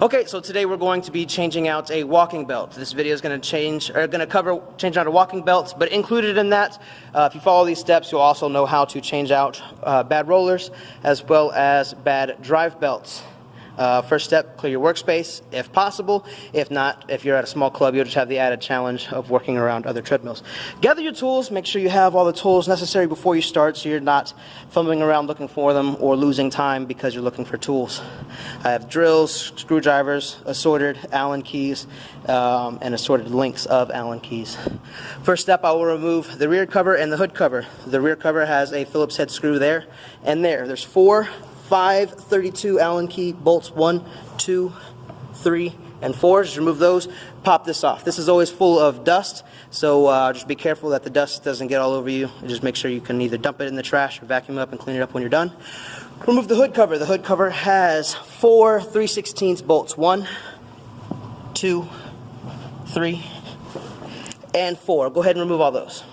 Okay, so today we're going to be changing out a walking belt. This video is going to cover changing out a walking belt, but included in that, if you follow these steps, you'll also know how to change out bad rollers as well as bad drive belts. First step, clear your workspace if possible. If not, if you're at a small club, you'll just have the added challenge of working around other treadmills. Gather your tools. Make sure you have all the tools necessary before you start so you're not fumbling around looking for them or losing time because you're looking for tools. I have drills, screwdrivers, assorted Allen keys, and assorted lengths of Allen keys. First step, I will remove the rear cover and the hood cover. The rear cover has a Phillips head screw there and there. There's 532 Allen key bolts, 1, 2, 3, and 4. Just remove those, pop this off. This is always full of dust, so just be careful that the dust doesn't get all over you. And just make sure you can either dump it in the trash or vacuum it up and clean it up when you're done. Remove the hood cover. The hood cover has 4 3/16 bolts, 1, 2, 3, and 4. Go ahead and remove all those.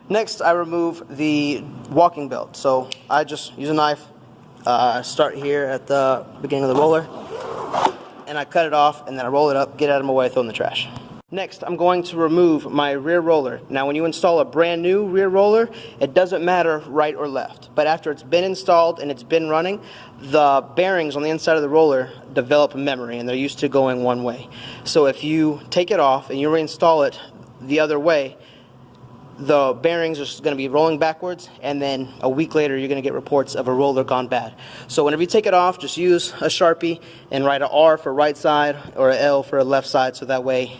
Next, I remove the walking belt. So I just use a knife. Start here at the beginning of the roller, and I cut it off, and then I roll it up, get it out of my way, throw it in the trash. Next, I'm going to remove my rear roller. Now, when you install a brand new rear roller, it doesn't matter right or left, but after it's been installed and it's been running, the bearings on the inside of the roller develop memory, and they're used to going one way. So if you take it off and you reinstall it the other way, the bearings are going to be rolling backwards, and then a week later you're going to get reports of a roller gone bad. So whenever you take it off, just use a Sharpie and write an R for right side or an L for a left side, so that way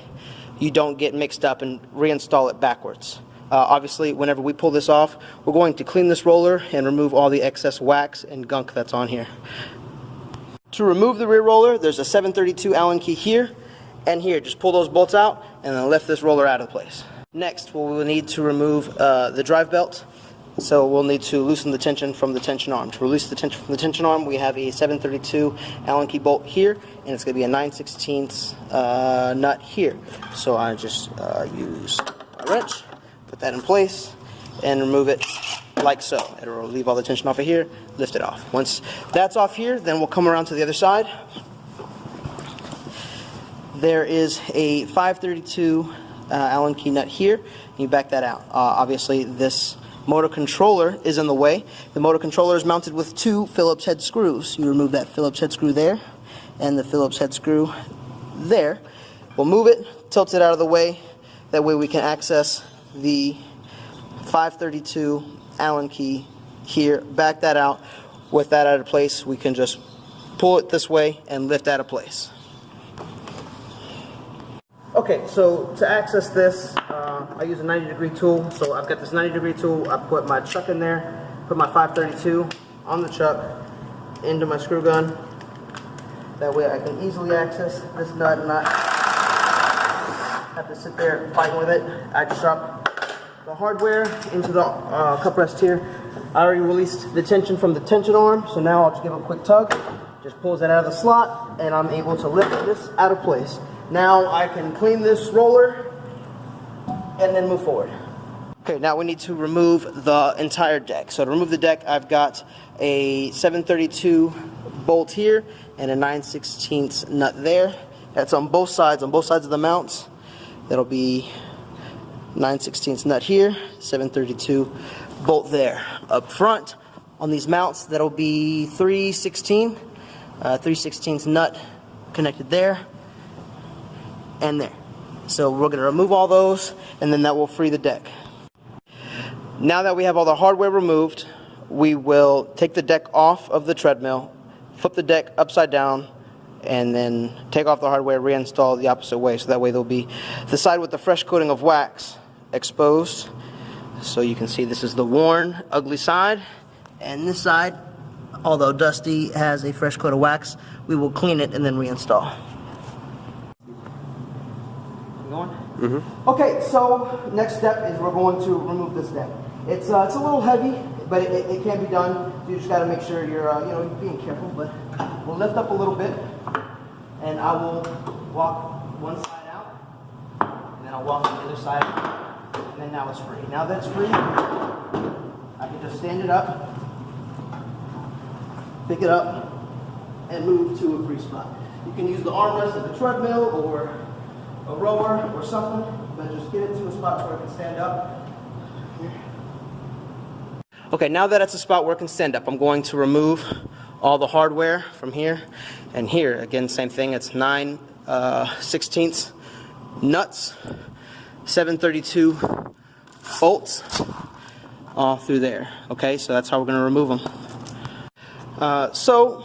you don't get mixed up and reinstall it backwards. Obviously, whenever we pull this off, we're going to clean this roller and remove all the excess wax and gunk that's on here. To remove the rear roller, there's a 732 Allen key here and here. Just pull those bolts out and then lift this roller out of place. Next, we'll need to remove the drive belt. So we'll need to loosen the tension from the tension arm. To release the tension from the tension arm, we have a 732 Allen key bolt here, and it's going to be a 9/16 nut here. So I just use a wrench, put that in place, and remove it like so. It'll leave all the tension off of here, lift it off. Once that's off here, then we'll come around to the other side. There is a 532 Allen key nut here, and you back that out. Obviously, this motor controller is in the way. The motor controller is mounted with 2 Phillips head screws. You remove that Phillips head screw there and the Phillips head screw there. We'll move it, tilt it out of the way. That way we can access the 532 Allen key here. Back that out. With that out of place, we can just pull it this way and lift out of place. Okay, so to access this, I use a 90-degree tool. So I've got this 90-degree tool. I put my chuck in there, put my 532 on the chuck, into my screw gun. That way I can easily access this nut and not have to sit there fighting with it. I just drop the hardware into the cup rest here. I already released the tension from the tension arm, so now I'll just give it a quick tug. Just pulls that out of the slot, and I'm able to lift this out of place. Now I can clean this roller and then move forward. Okay, now we need to remove the entire deck. So to remove the deck, I've got a 732 bolt here and a 9/16 nut there. That's on both sides of the mounts. That'll be 9/16 nut here, 732 bolt there. Up front on these mounts, that'll be 3/16 nut connected there and there. So we're going to remove all those, and then that will free the deck. Now that we have all the hardware removed, we will take the deck off of the treadmill, flip the deck upside down, and then take off the hardware, reinstall the opposite way, so that way there'll be the side with the fresh coating of wax exposed. So you can see this is the worn, ugly side, and this side, although dusty, has a fresh coat of wax. We will clean it and then reinstall. Okay, so next step is we're going to remove this deck. It's a little heavy, but it can be done. You just got to make sure you're being careful. But we'll lift up a little bit, and I will walk one side out, and then I'll walk on the other side, and then now it's free. Now that it's free, I can just stand it up, pick it up, and move to a free spot. You can use the armrest of the treadmill or a rower or something, but just get it to a spot where it can stand up. Okay, now that it's a spot where it can stand up, I'm going to remove all the hardware from here and here. Again, same thing. It's 9/16 nuts, 732 bolts all through there. Okay, so that's how we're going to remove them. So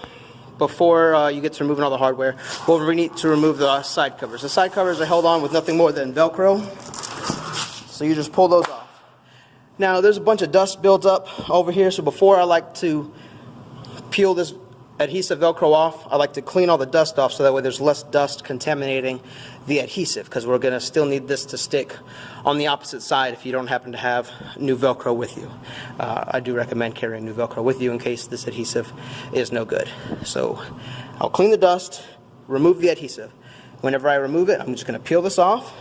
before you get to removing all the hardware, we'll need to remove the side covers. The side covers are held on with nothing more than Velcro, so you just pull those off. Now there's a bunch of dust built up over here, so before I like to peel this adhesive Velcro off, I like to clean all the dust off so that way there's less dust contaminating the adhesive, because we're going to still need this to stick on the opposite side if you don't happen to have new Velcro with you. I do recommend carrying new Velcro with you in case this adhesive is no good. So I'll clean the dust, remove the adhesive. Whenever I remove it, I'm just going to peel this off,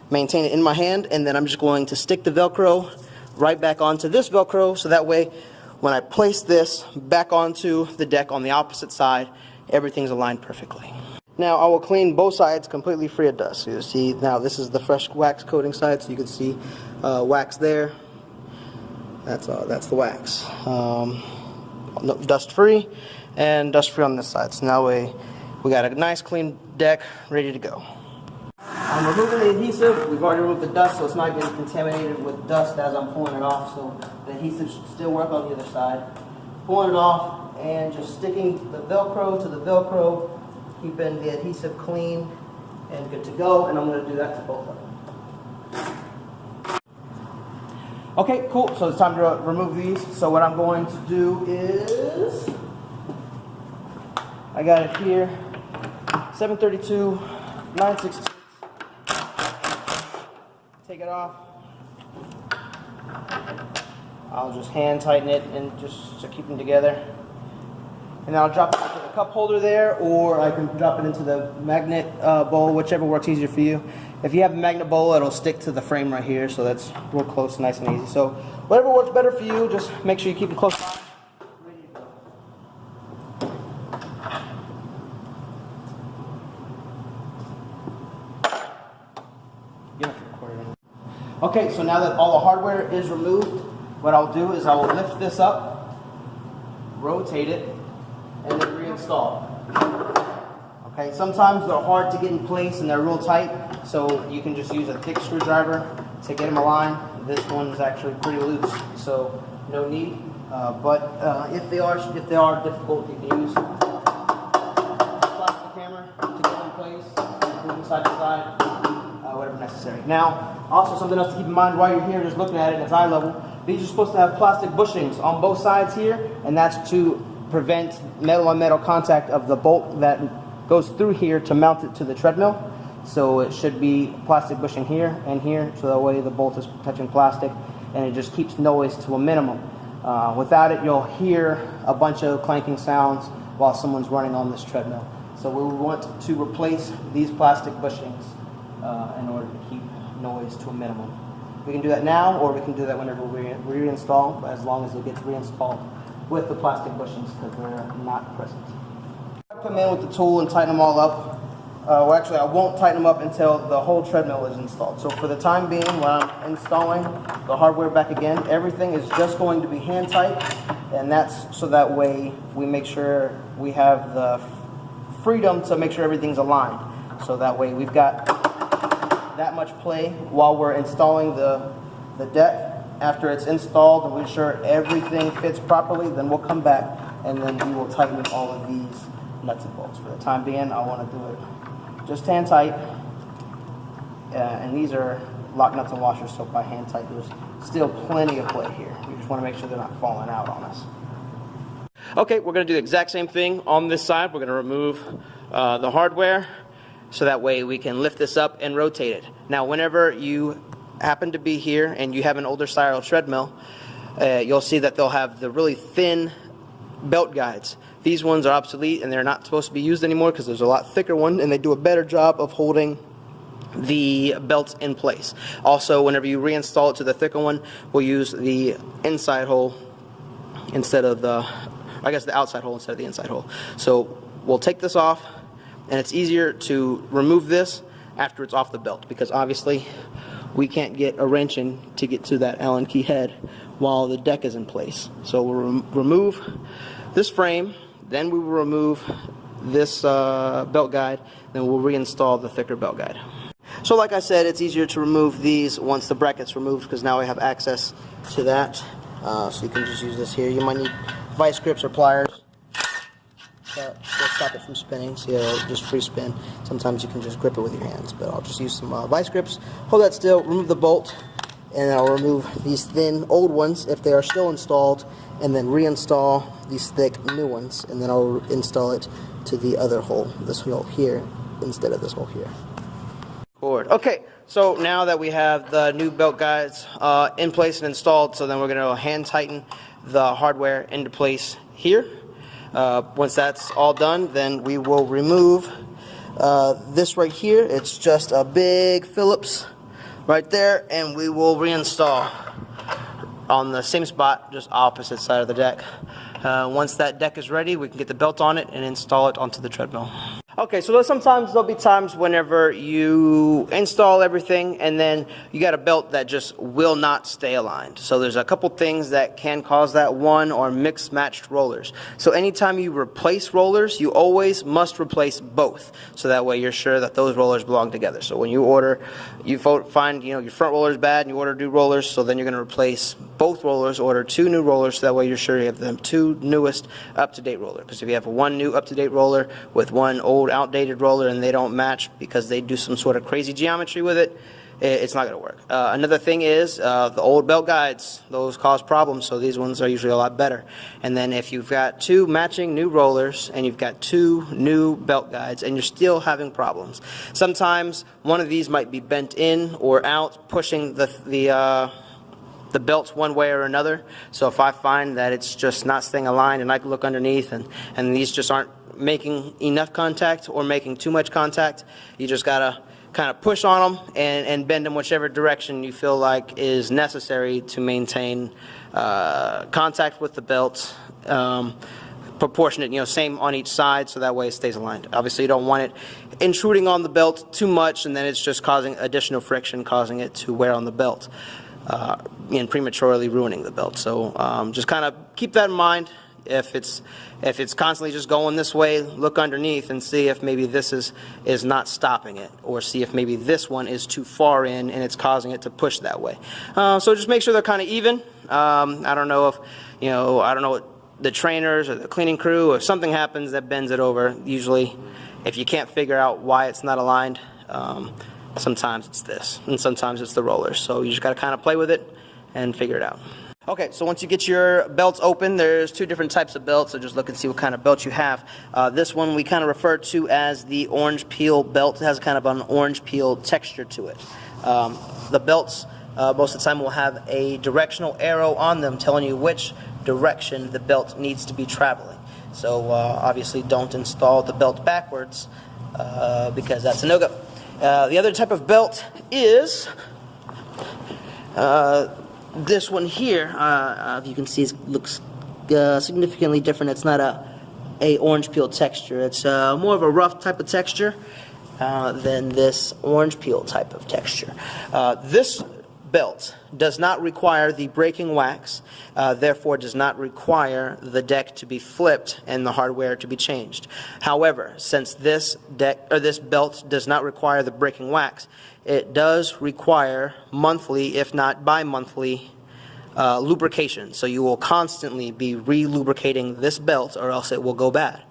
maintain it in my hand, and then I'm just going to stick the Velcro right back onto this Velcro, so that way when I place this back onto the deck on the opposite side, everything's aligned perfectly. Now I will clean both sides completely free of dust. So you see now this is the fresh wax coating side, so you can see wax there. That's the wax. Dust free and dust free on this side. So now we got a nice clean deck ready to go. I'm removing the adhesive. We've already removed the dust, so it's not getting contaminated with dust as I'm pulling it off. So the adhesive should still work on the other side. Pulling it off and just sticking the Velcro to the Velcro, keeping the adhesive clean and good to go. And I'm going to do that to both of them. Okay, cool. So it's time to remove these. So what I'm going to do is, I got it here, 732, 9/16. Take it off. I'll just hand tighten it and just to keep them together. And I'll drop it into the cup holder there, or I can drop it into the magnet bowl, whichever works easier for you. If you have a magnet bowl, it'll stick to the frame right here, so that's real close, nice and easy. So whatever works better for you, just make sure you keep it close by. Ready to go. Okay, so now that all the hardware is removed, what I'll do is I will lift this up, rotate it, and then reinstall. Okay, sometimes they're hard to get in place and they're real tight, so you can just use a thick screwdriver to get them aligned. This one is actually pretty loose, so no need. But if they are difficult, you can use a plastic hammer to get them in place, move them side to side. Whatever necessary. Now, also something else to keep in mind while you're here, just looking at it at eye level, these are supposed to have plastic bushings on both sides here, and that's to prevent metal-on-metal contact of the bolt that goes through here to mount it to the treadmill. So it should be plastic bushing here and here, so that way the bolt is touching plastic, and it just keeps noise to a minimum. Without it, you'll hear a bunch of clanking sounds while someone's running on this treadmill. So we want to replace these plastic bushings in order to keep noise to a minimum. We can do that now, or we can do that whenever we reinstall, as long as it gets reinstalled with the plastic bushings, because they're not present. Come in with the tool and tighten them all up. Well, actually, I won't tighten them up until the whole treadmill is installed. So for the time being, when I'm installing the hardware back again, everything is just going to be hand tight, and that's so that way we make sure we have the freedom to make sure everything's aligned. So that way we've got that much play while we're installing the deck. After it's installed and we're sure everything fits properly, then we'll come back and then we will tighten all of these nuts and bolts. For the time being, I want to do it just hand tight, and these are lock nuts and washers, so by hand tight there's still plenty of play here. We just want to make sure they're not falling out on us. Okay, we're going to do the exact same thing on this side. We're going to remove the hardware, so that way we can lift this up and rotate it. Now whenever you happen to be here and you have an older style treadmill, you'll see that they'll have the really thin belt guides. These ones are obsolete and they're not supposed to be used anymore because there's a lot thicker one and they do a better job of holding the belts in place. Also, whenever you reinstall it to the thicker one, we'll use the inside hole instead of the outside hole instead of the inside hole. So we'll take this off, and it's easier to remove this after it's off the belt, because obviously we can't get a wrench in to get to that Allen key head while the deck is in place. So we'll remove this frame, then we will remove this belt guide, then we'll reinstall the thicker belt guide. So like I said, it's easier to remove these once the bracket's removed, because now we have access to that. So you can just use this here. You might need vice grips or pliers to stop it from spinning, so it'll just free spin. Sometimes you can just grip it with your hands, but I'll just use some vice grips. Hold that still, remove the bolt, and I'll remove these thin old ones if they are still installed, and then reinstall these thick new ones, and then I'll install it to the other hole, this hole here, instead of this hole here. Okay, so now that we have the new belt guides in place and installed, so then we're going to hand tighten the hardware into place here. Once that's all done, then we will remove this right here. It's just a big Phillips right there, and we will reinstall on the same spot, just opposite side of the deck. Once that deck is ready, we can get the belt on it and install it onto the treadmill. Okay, so there'll be times whenever you install everything and then you got a belt that just will not stay aligned. So there's a couple things that can cause that. One are mixed matched rollers. So anytime you replace rollers, you always must replace both. So that way you're sure that those rollers belong together. So when you order, you find your front roller is bad and you order new rollers, so then you're going to replace both rollers, order 2 new rollers, so that way you're sure you have the 2 newest up-to-date roller. Because if you have one new up-to-date roller with one old outdated roller and they don't match because they do some sort of crazy geometry with it, it's not going to work. Another thing is the old belt guides. Those cause problems, so these ones are usually a lot better. And then if you've got 2 matching new rollers and you've got 2 new belt guides and you're still having problems, sometimes one of these might be bent in or out, pushing the belts one way or another. So if I find that it's just not staying aligned and I can look underneath and these just aren't making enough contact or making too much contact, you just gotta kind of push on them and bend them whichever direction you feel like is necessary to maintain contact with the belt, proportionate, same on each side, so that way it stays aligned. Obviously you don't want it intruding on the belt too much, and then it's just causing additional friction, causing it to wear on the belt and prematurely ruining the belt. So just kind of keep that in mind. If it's constantly just going this way, look underneath and see if maybe this is not stopping it, or see if maybe this one is too far in and it's causing it to push that way. So just make sure they're kind of even. I don't know if I don't know what the trainers or the cleaning crew, if something happens that bends it over. Usually, if you can't figure out why it's not aligned, sometimes it's this, and sometimes it's the rollers. So you just got to kind of play with it and figure it out. Okay, so once you get your belts open, there's 2 different types of belts, so just look and see what kind of belt you have. This one we kind of refer to as the orange peel belt. It has kind of an orange peel texture to it. The belts, most of the time, will have a directional arrow on them telling you which direction the belt needs to be traveling. So obviously don't install the belt backwards because that's a no-go. The other type of belt is this one here. You can see it looks significantly different. It's not a orange peel texture. It's more of a rough type of texture than this orange peel type of texture. This belt does not require the braking wax, therefore does not require the deck to be flipped and the hardware to be changed. However, since this belt does not require the braking wax, it does require monthly, if not bi-monthly, lubrication. So you will constantly be re-lubricating this belt or else it will go bad.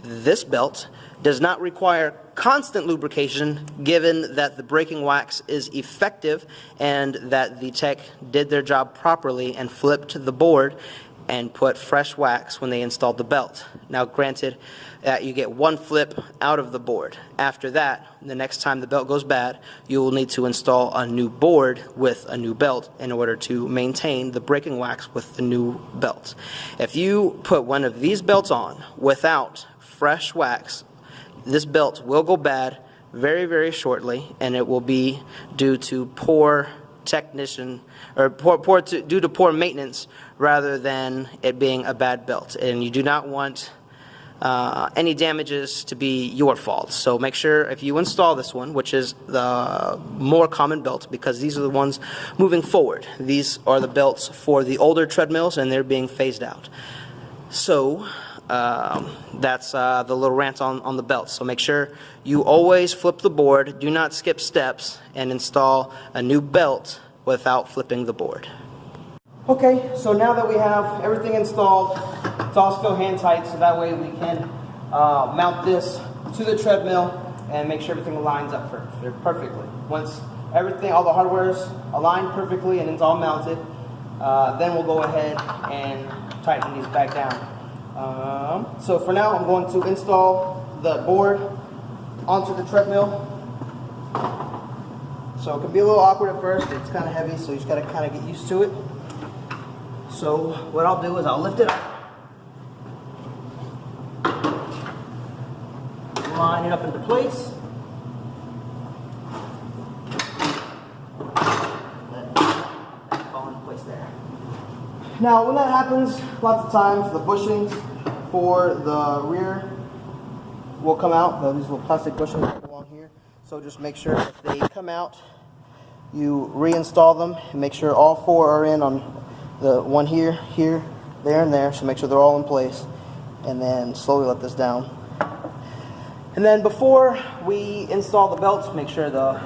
This belt does not require constant lubrication, given that the braking wax is effective and that the tech did their job properly and flipped the board and put fresh wax when they installed the belt. Now granted, you get 1 flip out of the board. After that, the next time the belt goes bad, you will need to install a new board with a new belt in order to maintain the braking wax with the new belt. If you put one of these belts on without fresh wax, this belt will go bad very, very shortly, and it will be due to poor technician or due to poor maintenance rather than it being a bad belt. And you do not want any damages to be your fault. So make sure if you install this one, which is the more common belt, because these are the ones moving forward. These are the belts for the older treadmills, and they're being phased out. So that's the little rant on the belts. So make sure you always flip the board, do not skip steps, and install a new belt without flipping the board. Okay, so now that we have everything installed, it's all still hand tight, so that way we can mount this to the treadmill and make sure everything lines up perfectly. Once everything, all the hardware is aligned perfectly and it's all mounted, then we'll go ahead and tighten these back down. So for now, I'm going to install the board onto the treadmill. So it can be a little awkward at first. It's kind of heavy, so you just got to kind of get used to it. So what I'll do is I'll lift it up, line it up into place, let that fall into place there. Now when that happens, lots of times the bushings for the rear will come out. These little plastic bushings along here. So just make sure if they come out, you reinstall them and make sure all four are in on the one here, here, there, and there. So make sure they're all in place, and then slowly let this down. And then before we install the belts, make sure the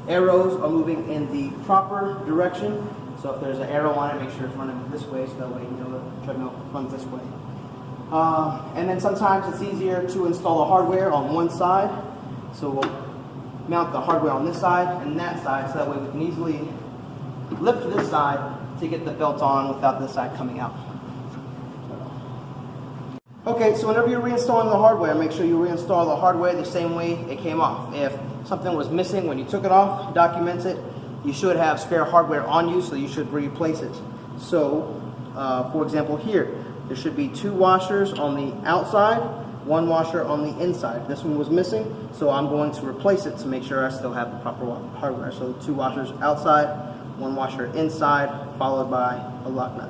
arrows are moving in the proper direction. So if there's an arrow on it, make sure it's running this way, so that way you know the treadmill runs this way. And then sometimes it's easier to install the hardware on one side. So we'll mount the hardware on this side and that side, so that way we can easily lift this side to get the belt on without this side coming out. Okay, so whenever you're reinstalling the hardware, make sure you reinstall the hardware the same way it came off. If something was missing when you took it off, document it. You should have spare hardware on you, so you should replace it. So, for example here, there should be 2 washers on the outside, 1 washer on the inside. This one was missing, so I'm going to replace it to make sure I still have the proper hardware. So 2 washers outside, 1 washer inside, followed by a lock nut.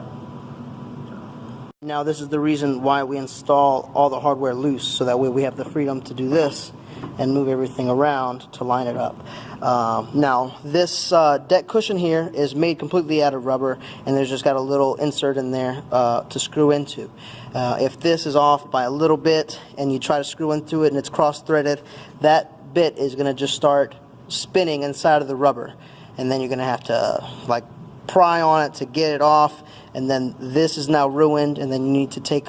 Now this is the reason why we install all the hardware loose, so that way we have the freedom to do this and move everything around to line it up. Now this deck cushion here is made completely out of rubber, and there's just got a little insert in there to screw into. If this is off by a little bit and you try to screw into it and it's cross-threaded, that bit is going to just start spinning inside of the rubber. And then you're going to have to like pry on it to get it off, and then this is now ruined, and then you need to take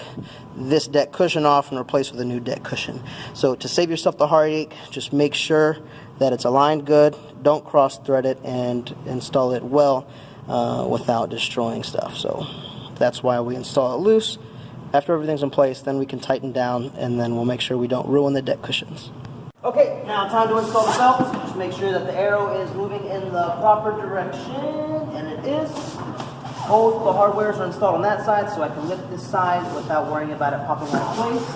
this deck cushion off and replace with a new deck cushion. So to save yourself the heartache, just make sure that it's aligned good, don't cross thread it, and install it well without destroying stuff. So that's why we install it loose. After everything's in place, then we can tighten down, and then we'll make sure we don't ruin the deck cushions. Okay, now time to install the belt. Just make sure that the arrow is moving in the proper direction, and it is. Both the hardwares are installed on that side, so I can lift this side without worrying about it popping out of place.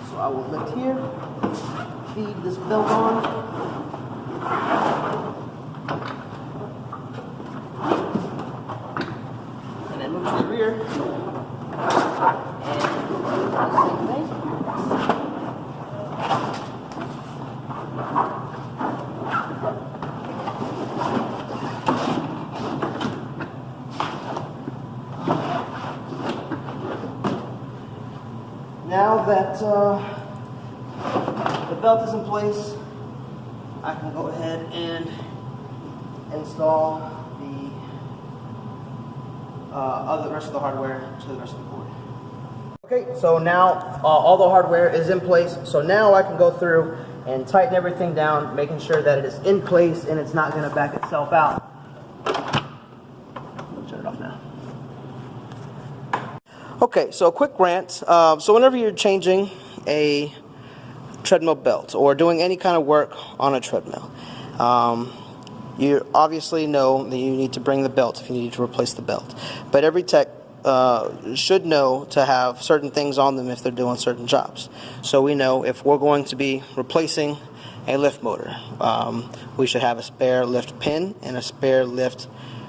So I will lift here, feed this belt on. And then move to the rear. And do the same thing. Now that the belt is in place, I can go ahead and install the rest of the hardware to the rest of the board. Okay, so now all the hardware is in place. So now I can go through and tighten everything down, making sure that it is in place and it's not going to back itself out. I'll turn it off now. Okay, so a quick rant. So whenever you're changing a treadmill belt or doing any kind of work on a treadmill, you obviously know that you need to bring the belt if you need to replace the belt. But every tech should know to have certain things on them if they're doing certain jobs. So we know if we're going to be replacing a lift motor, we should have a spare lift pin and a spare lift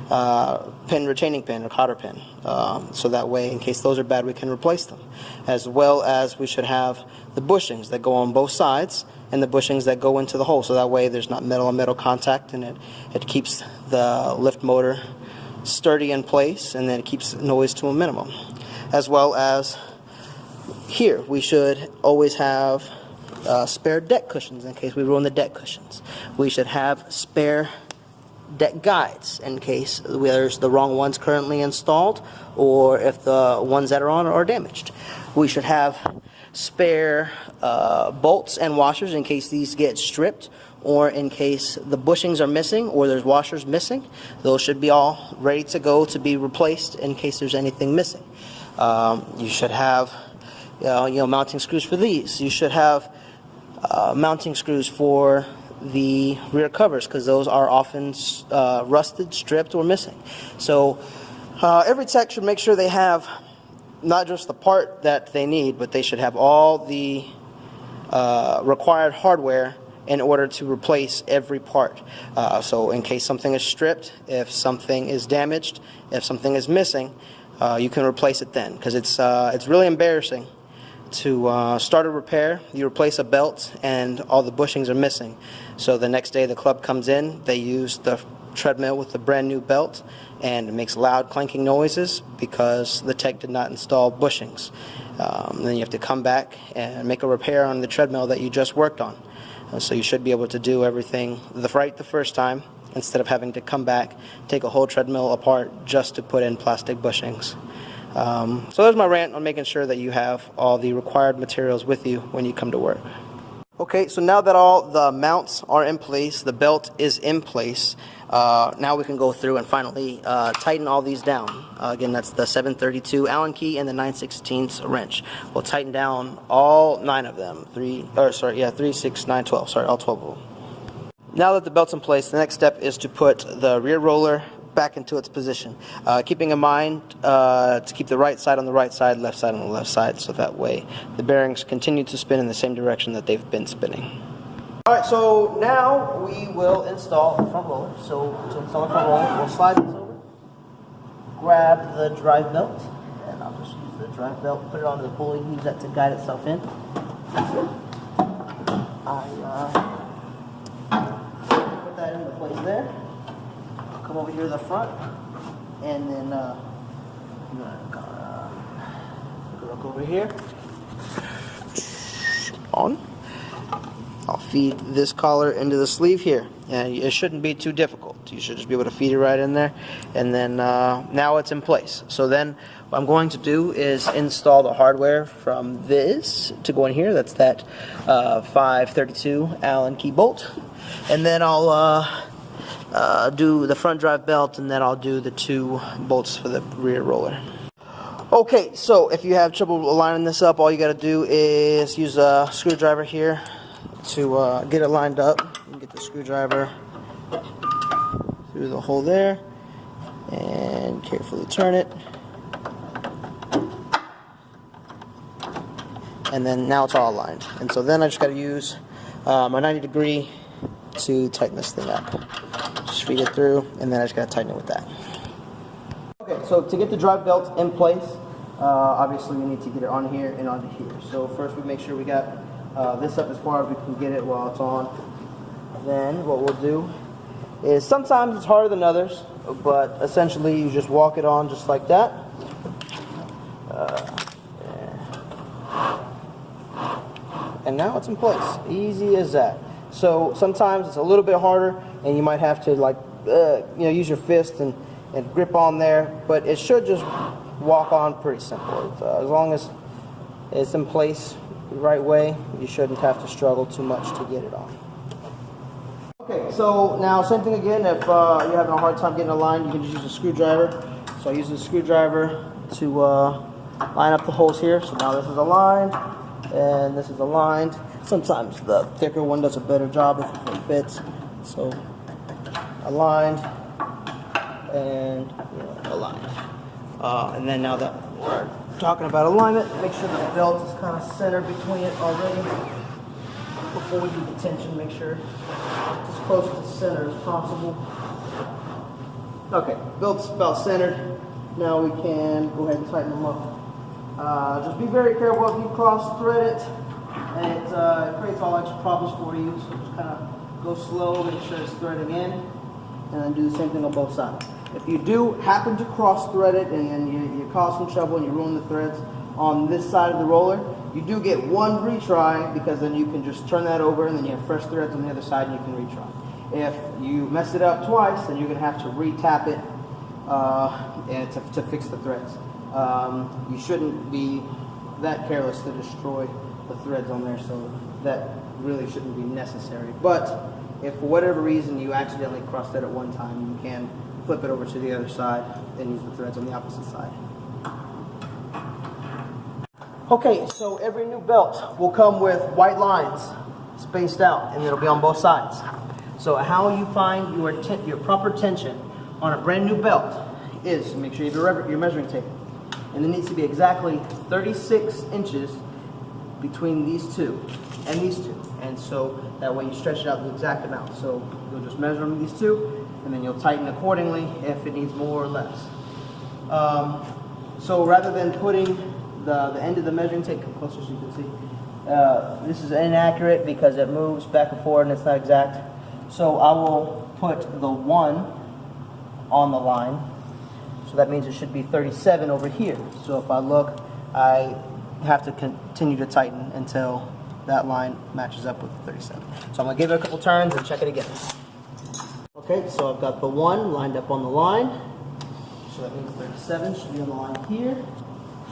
retaining pin or cotter pin, so that way in case those are bad we can replace them. As well as we should have the bushings that go on both sides and the bushings that go into the hole, so that way there's not metal on metal contact, and it keeps the lift motor sturdy in place, and then it keeps noise to a minimum. As well as here we should always have spare deck cushions in case we ruin the deck cushions. We should have spare deck guides in case there's the wrong ones currently installed, or if the ones that are on are damaged. We should have spare bolts and washers in case these get stripped, or in case the bushings are missing or there's washers missing. Those should be all ready to go to be replaced in case there's anything missing. You should have mounting screws for these. You should have mounting screws for the rear covers, because those are often rusted, stripped, or missing. So every tech should make sure they have not just the part that they need, but they should have all the required hardware in order to replace every part. So in case something is stripped, if something is damaged, if something is missing, you can replace it then, because it's really embarrassing to start a repair, you replace a belt, and all the bushings are missing. So the next day the club comes in, they use the treadmill with the brand new belt, and it makes loud clanking noises because the tech did not install bushings. Then you have to come back and make a repair on the treadmill that you just worked on. So you should be able to do everything right the first time, instead of having to come back, take a whole treadmill apart just to put in plastic bushings. So there's my rant on making sure that you have all the required materials with you when you come to work. Okay, so now that all the mounts are in place, the belt is in place, now we can go through and finally tighten all these down. Again, that's the 732 Allen key and the 9/16 wrench. We'll tighten down all 9 of them. 3, 6, 9, 12. Sorry, all 12 of them. Now that the belt's in place, the next step is to put the rear roller back into its position, keeping in mind to keep the right side on the right side, left side on the left side, so that way the bearings continue to spin in the same direction that they've been spinning. Alright, so now we will install the front roller. So to install the front roller, we'll slide this over, grab the drive belt, and I'll just use the drive belt, put it onto the pulley, use that to guide itself in. Put that into place there. Come over here to the front, and then look over here. On. I'll feed this collar into the sleeve here, and it shouldn't be too difficult. You should just be able to feed it right in there, and then now it's in place. So then what I'm going to do is install the hardware from this to go in here. That's that 532 Allen key bolt, and then I'll do the front drive belt, and then I'll do the 2 bolts for the rear roller. Okay, so if you have trouble lining this up, all you got to do is use a screwdriver here to get it lined up. You get the screwdriver through the hole there and carefully turn it, and then now it's all aligned. And so then I just got to use my 90-degree to tighten this thing up. Just feed it through, and then I just got to tighten it with that. Okay, so to get the drive belt in place, obviously we need to get it on here and onto here. So first we make sure we got this up as far as we can get it while it's on. Then what we'll do is, sometimes it's harder than others, but essentially you just walk it on just like that. And now it's in place. Easy as that. So sometimes it's a little bit harder, and you might have to use your fist and grip on there, but it should just walk on pretty simple. As long as it's in place the right way, you shouldn't have to struggle too much to get it on. Okay, so now same thing again. If you're having a hard time getting aligned, you can just use a screwdriver. So I use the screwdriver to line up the holes here. So now this is aligned, and this is aligned. Sometimes the thicker one does a better job if it fits. So aligned and aligned. And then now that we're talking about alignment, make sure the belt is kind of centered between it already. Before we do the tension, make sure it's as close to the center as possible. Okay, belt's about centered. Now we can go ahead and tighten them up. Just be very careful if you cross thread it, and it creates all extra problems for you. So just kind of go slow, make sure it's threading in, and then do the same thing on both sides. If you do happen to cross thread it and you cause some trouble and you ruin the threads on this side of the roller, you do get one retry, because then you can just turn that over and then you have fresh threads on the other side and you can retry. If you mess it up twice, then you're going to have to re-tap it and to fix the threads. You shouldn't be that careless to destroy the threads on there, so that really shouldn't be necessary. But if for whatever reason you accidentally cross thread at one time, you can flip it over to the other side and use the threads on the opposite side. Okay, so every new belt will come with white lines spaced out, and it'll be on both sides. So how you find your proper tension on a brand new belt is make sure you have your measuring tape. And it needs to be exactly 36 inches between these two and these two. And so that way you stretch it out the exact amount. So you'll just measure them these two, and then you'll tighten accordingly if it needs more or less. So rather than putting the end of the measuring tape, come closer so you can see. This is inaccurate because it moves back and forth and it's not exact. So I will put the 1 on the line. So that means it should be 37 over here. So if I look, I have to continue to tighten until that line matches up with the 37. So I'm going to give it a couple turns and check it again. Okay, so I've got the 1 lined up on the line. So that means 37 should be on the line here.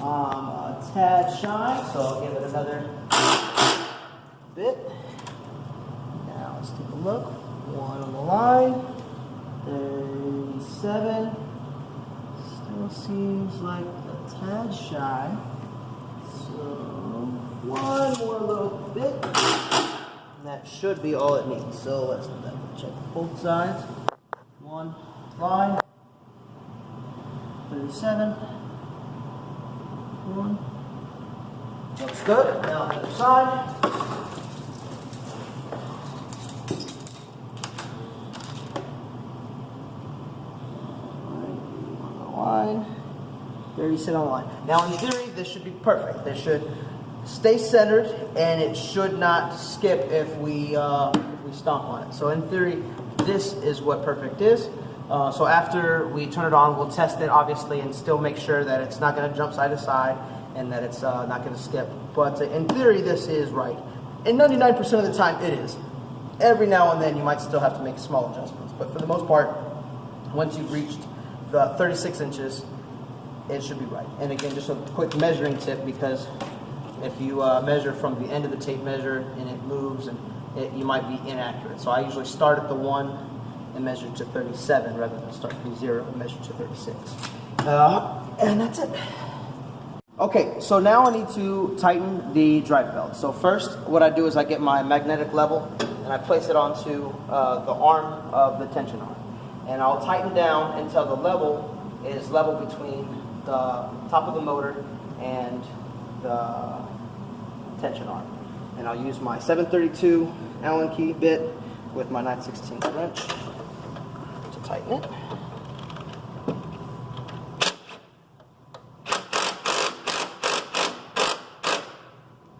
A tad shy, so I'll give it another bit. Now let's take a look. 1 on the line. 37. Still seems like a tad shy. So 1 more little bit. And that should be all it needs. So let's check both sides. 1 line. 37. 1. Looks good. Now on the other side. On the line. 37 on the line. Now in theory, this should be perfect. This should stay centered, and it should not skip if we stomp on it. So in theory, this is what perfect is. So after we turn it on, we'll test it obviously and still make sure that it's not going to jump side to side and that it's not going to skip. But in theory, this is right. And 99% of the time, it is. Every now and then, you might still have to make small adjustments. But for the most part, once you've reached the 36 inches, it should be right. And again, just a quick measuring tip, because if you measure from the end of the tape measure and it moves, and you might be inaccurate. So I usually start at the 1 and measure to 37 rather than start from 0 and measure to 36. And that's it. Okay, so now I need to tighten the drive belt. So first, what I do is I get my magnetic level and I place it onto the arm of the tension arm. And I'll tighten down until the level is level between the top of the motor and the tension arm. And I'll use my 732 Allen key bit with my 9/16 wrench to tighten it.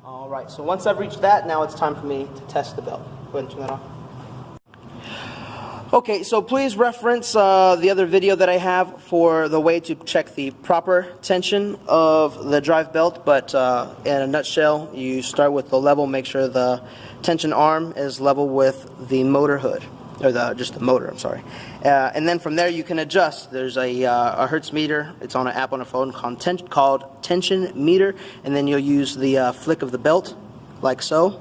Alright, so once I've reached that, now it's time for me to test the belt. Go ahead and turn that on. Okay, so please reference the other video that I have for the way to check the proper tension of the drive belt, but in a nutshell, you start with the level, make sure the tension arm is level with the motor hood, or just the motor, I'm sorry. And then from there you can adjust. There's a Hertz meter, it's on an app on a phone called Tension Meter, and then you'll use the flick of the belt, like so.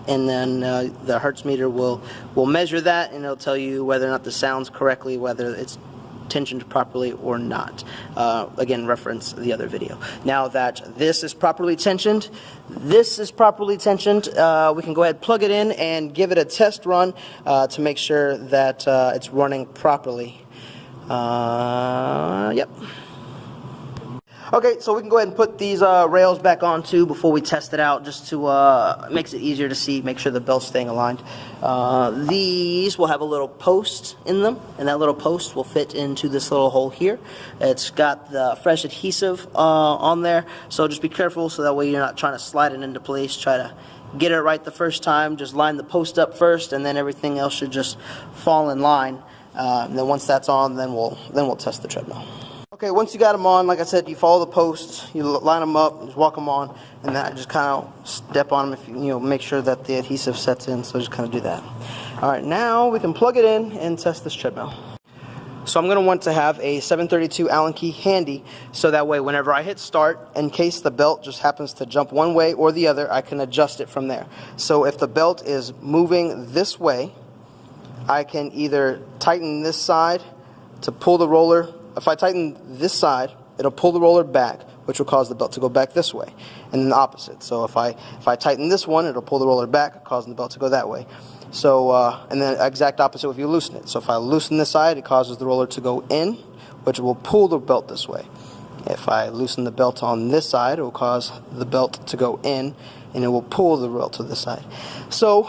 And then the Hertz meter will measure that, and it'll tell you whether or not the sounds correctly, whether it's tensioned properly or not. Again, reference the other video. Now that this is properly tensioned, we can go ahead, plug it in, and give it a test run to make sure that it's running properly. Yep. Okay, so we can go ahead and put these rails back on too before we test it out, just to makes it easier to see, make sure the belt's staying aligned. These will have a little post in them, and that little post will fit into this little hole here. It's got the fresh adhesive on there, so just be careful so that way you're not trying to slide it into place. Try to get it right the first time. Just line the post up first, and then everything else should just fall in line. And then once that's on, then we'll test the treadmill. Okay, once you got them on, like I said, you follow the posts, you line them up, just walk them on, and then I just kind of step on them if you make sure that the adhesive sets in, so just kind of do that. All right, now we can plug it in and test this treadmill. So I'm going to want to have a 732 Allen key handy, so that way whenever I hit start, in case the belt just happens to jump one way or the other, I can adjust it from there. So if the belt is moving this way, I can either tighten this side to pull the roller. If I tighten this side, it'll pull the roller back, which will cause the belt to go back this way, and then the opposite. So if I tighten this one, it'll pull the roller back, causing the belt to go that way. So and then exact opposite if you loosen it. So if I loosen this side, it causes the roller to go in, which will pull the belt this way. If I loosen the belt on this side, it will cause the belt to go in, and it will pull the belt to this side. So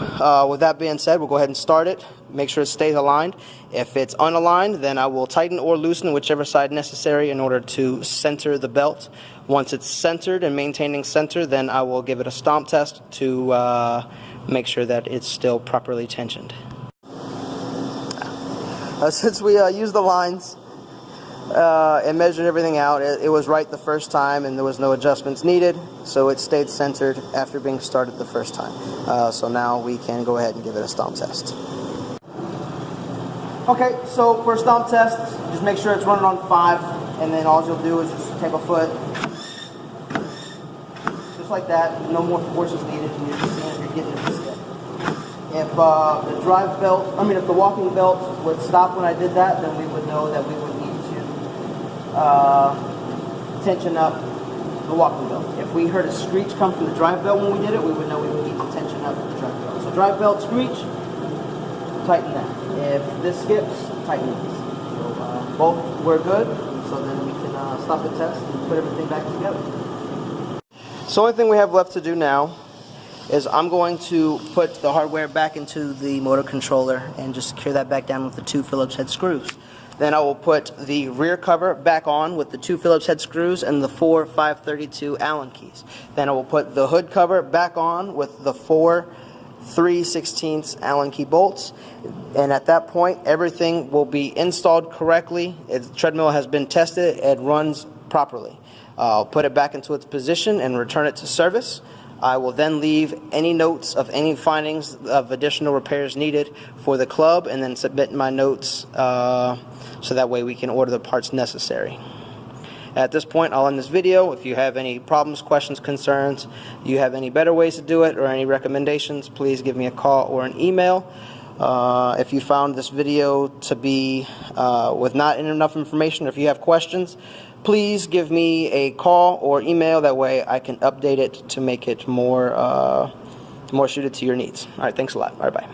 with that being said, we'll go ahead and start it. Make sure it stays aligned. If it's unaligned, then I will tighten or loosen whichever side necessary in order to center the belt. Once it's centered and maintaining center, then I will give it a stomp test to make sure that it's still properly tensioned. Since we used the lines and measured everything out, it was right the first time and there was no adjustments needed, so it stayed centered after being started the first time. So now we can go ahead and give it a stomp test. Okay, so for a stomp test, just make sure it's running on 5, and then all you'll do is just take a foot, just like that. No more force is needed, and you're just seeing if you're getting it to stick. If the drive belt, if the walking belt would stop when I did that, then we would know that we would need to tension up the walking belt. If we heard a screech come from the drive belt when we did it, we would know we would need to tension up the drive belt. So drive belt screech, tighten that. If this skips, tighten this. So both were good, so then we can stop the test and put everything back together. So the only thing we have left to do now is I'm going to put the hardware back into the motor controller and just secure that back down with the 2 Phillips head screws. Then I will put the rear cover back on with the 2 Phillips head screws and the 4 532 Allen keys. Then I will put the hood cover back on with the 4 3/16 Allen key bolts, and at that point everything will be installed correctly. The treadmill has been tested, it runs properly. I'll put it back into its position and return it to service. I will then leave any notes of any findings of additional repairs needed for the club, and then submit my notes so that way we can order the parts necessary. At this point, I'll end this video. If you have any problems, questions, concerns, you have any better ways to do it, or any recommendations, please give me a call or an email. If you found this video to be with not enough information, or if you have questions, please give me a call or email. That way I can update it to make it more suited to your needs. All right, thanks a lot. All right, bye.